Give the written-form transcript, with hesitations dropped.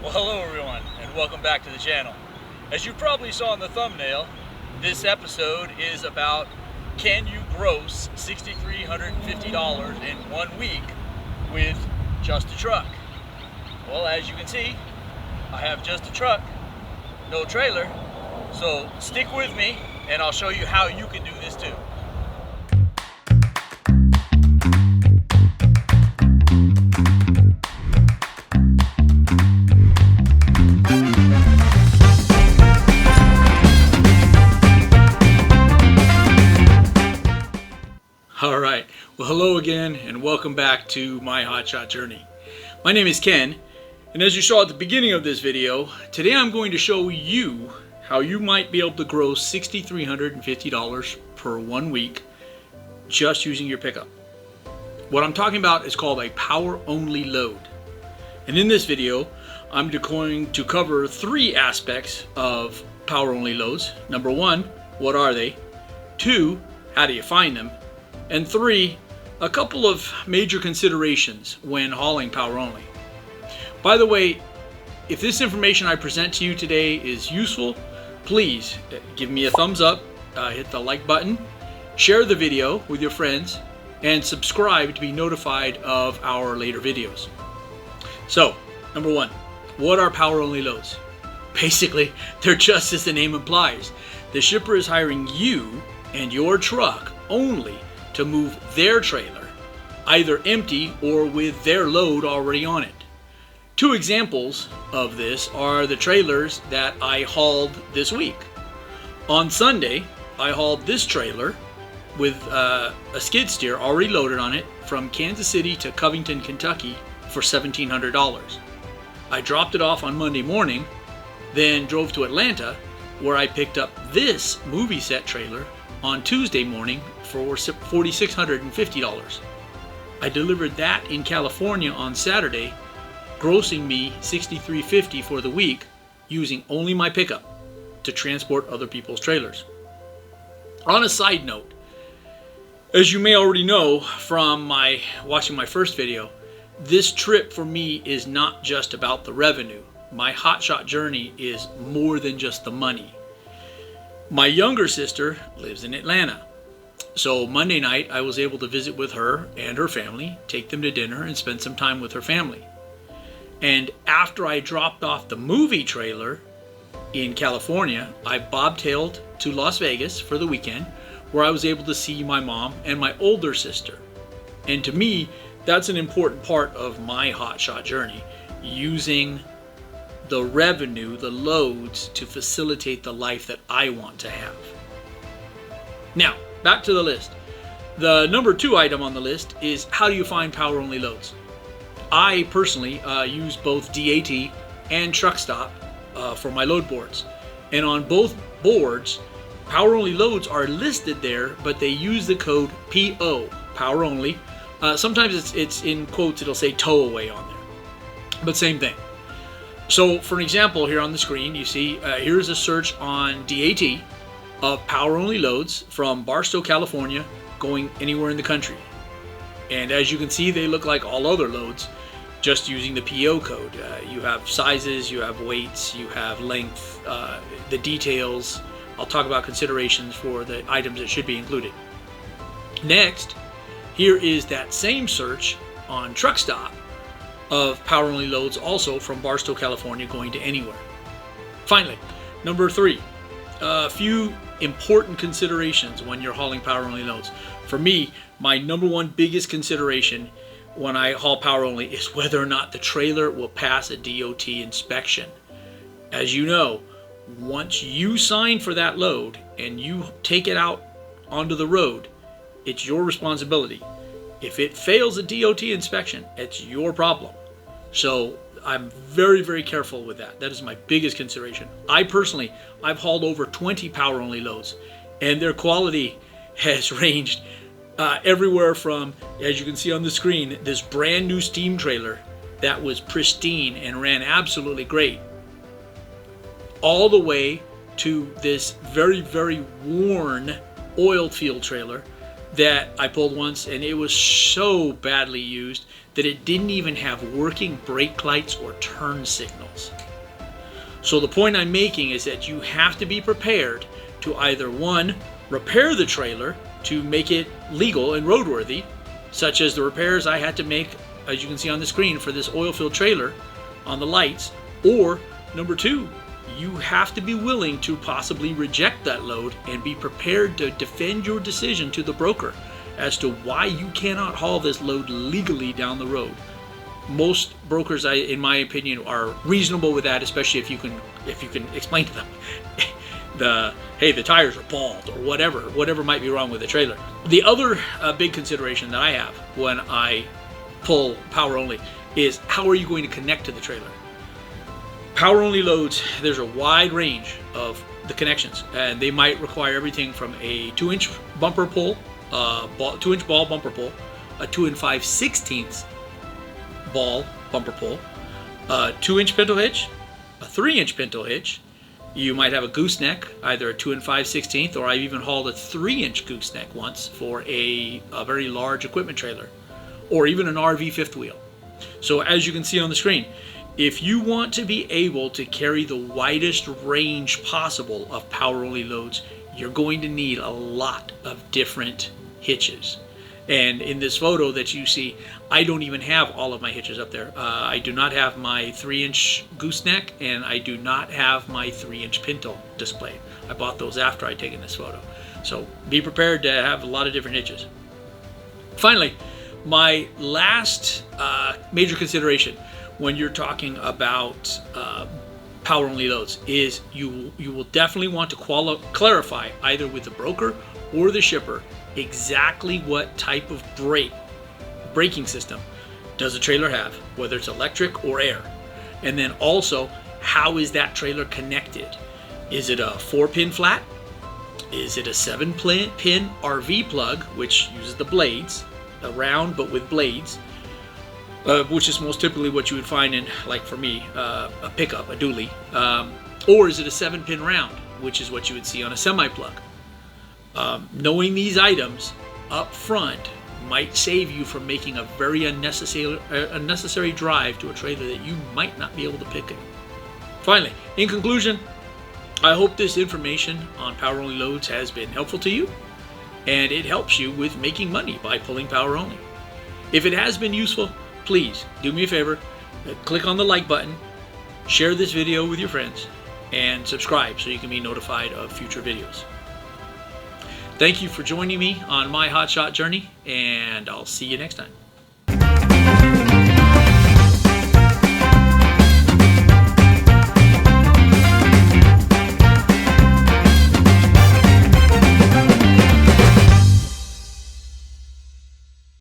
Well, hello everyone, and welcome back to the channel. As you probably saw in the thumbnail, this episode is about can you gross $6,350 in 1 week with just a truck? Well, as you can see, I have just a truck, no trailer, so stick with me and I'll show you how you can do this too. Alright, well hello again and welcome back to my hotshot journey. My name is Ken, and as you saw at the beginning of this video, today I'm going to show you how you might be able to gross $6,350 per 1 week just using your pickup. What I'm talking about is called a power-only load. And in this video, I'm going to cover 3 aspects of power-only loads. Number 1, what are they? 2, how do you find them? And 3, a couple of major considerations when hauling power only. By the way, if this information I present to you today is useful, please give me a thumbs up, hit the like button, share the video with your friends, and subscribe to be notified of our later videos. So, number 1, what are power only loads? Basically, they're just as the name implies. The shipper is hiring you and your truck only to move their trailer, either empty or with their load already on it. 2 examples of this are the trailers that I hauled this week. On Sunday, I hauled this trailer with a skid steer already loaded on it from Kansas City to Covington, Kentucky for $1,700. I dropped it off on Monday morning, then drove to Atlanta where I picked up this movie set trailer on Tuesday morning for $4,650. I delivered that in California on Saturday, grossing me $6,350 for the week using only my pickup to transport other people's trailers. On a side note, as you may already know from watching my first video, this trip for me is not just about the revenue. My hotshot journey is more than just the money. My younger sister lives in Atlanta. So Monday night I was able to visit with her and her family, take them to dinner and spend some time with her family. And after I dropped off the movie trailer in California, I bobtailed to Las Vegas for the weekend where I was able to see my mom and my older sister. And to me, that's an important part of my hotshot journey, using the revenue, the loads, to facilitate the life that I want to have. Now, back to the list. The number 2 item on the list is how do you find power only loads? I personally use both DAT and Truck Stop for my load boards. And on both boards, power only loads are listed there, but they use the code PO, power only. Sometimes it's in quotes, it'll say tow away on there, but same thing. So for an example here on the screen, you see here's a search on DAT of power only loads from Barstow, California, going anywhere in the country. And as you can see, they look like all other loads, just using the PO code. You have sizes, you have weights, you have length, the details. I'll talk about considerations for the items that should be included. Next, here is that same search on Truck Stop of power only loads, also from Barstow, California, going to anywhere. Finally, number 3, a few important considerations when you're hauling power only loads. For me, my number 1 biggest consideration when I haul power only is whether or not the trailer will pass a DOT inspection. As you know, once you sign for that load and you take it out onto the road, it's your responsibility. If it fails a DOT inspection, it's your problem. So I'm very, very careful with that. That is my biggest consideration. I've hauled over 20 power only loads, and their quality has ranged everywhere from, as you can see on the screen, this brand new steam trailer that was pristine and ran absolutely great, all the way to this very, very worn oil field trailer that I pulled once, and it was so badly used that it didn't even have working brake lights or turn signals. So the point I'm making is that you have to be prepared to either, one, repair the trailer to make it legal and roadworthy, such as the repairs I had to make, as you can see on the screen, for this oil-filled trailer on the lights, or number two, you have to be willing to possibly reject that load and be prepared to defend your decision to the broker as to why you cannot haul this load legally down the road. Most brokers, in my opinion, are reasonable with that, especially if you can explain to them hey, the tires are bald, or whatever might be wrong with the trailer. The other big consideration that I have when I pull power only is, how are you going to connect to the trailer? Power only loads, there's a wide range of the connections, and they might require everything from a 2-inch bumper pull, 2-inch ball bumper pull, a 2 5/16 ball bumper pull, a 2-inch pintle hitch, a 3-inch pintle hitch. You might have a gooseneck, either a 2 5/16, or I've even hauled a 3-inch gooseneck once for a very large equipment trailer, or even an RV fifth wheel. So as you can see on the screen, if you want to be able to carry the widest range possible of power only loads, you're going to need a lot of different hitches. And in this photo that you see, I don't even have all of my hitches up there. I do not have my 3-inch gooseneck, and I do not have my 3-inch pintle displayed. I bought those after I'd taken this photo. So be prepared to have a lot of different hitches. Finally, my last major consideration when you're talking about power only loads is you will definitely want to clarify, either with the broker or the shipper, exactly what type of braking system does the trailer have, whether it's electric or air. And then also, how is that trailer connected? Is it a 4-pin flat? Is it a 7-pin RV plug, which uses the blades, a round but with blades, which is most typically what you would find in, like for me, a pickup, a dually, or is it a 7-pin round, which is what you would see on a semi-plug? Knowing these items up front might save you from making a very unnecessary drive to a trailer that you might not be able to pick it. Finally, in conclusion, I hope this information on power only loads has been helpful to you, and it helps you with making money by pulling power only. If it has been useful, please do me a favor, click on the like button, share this video with your friends, and subscribe so you can be notified of future videos. Thank you for joining me on my hotshot journey, and I'll see you next time.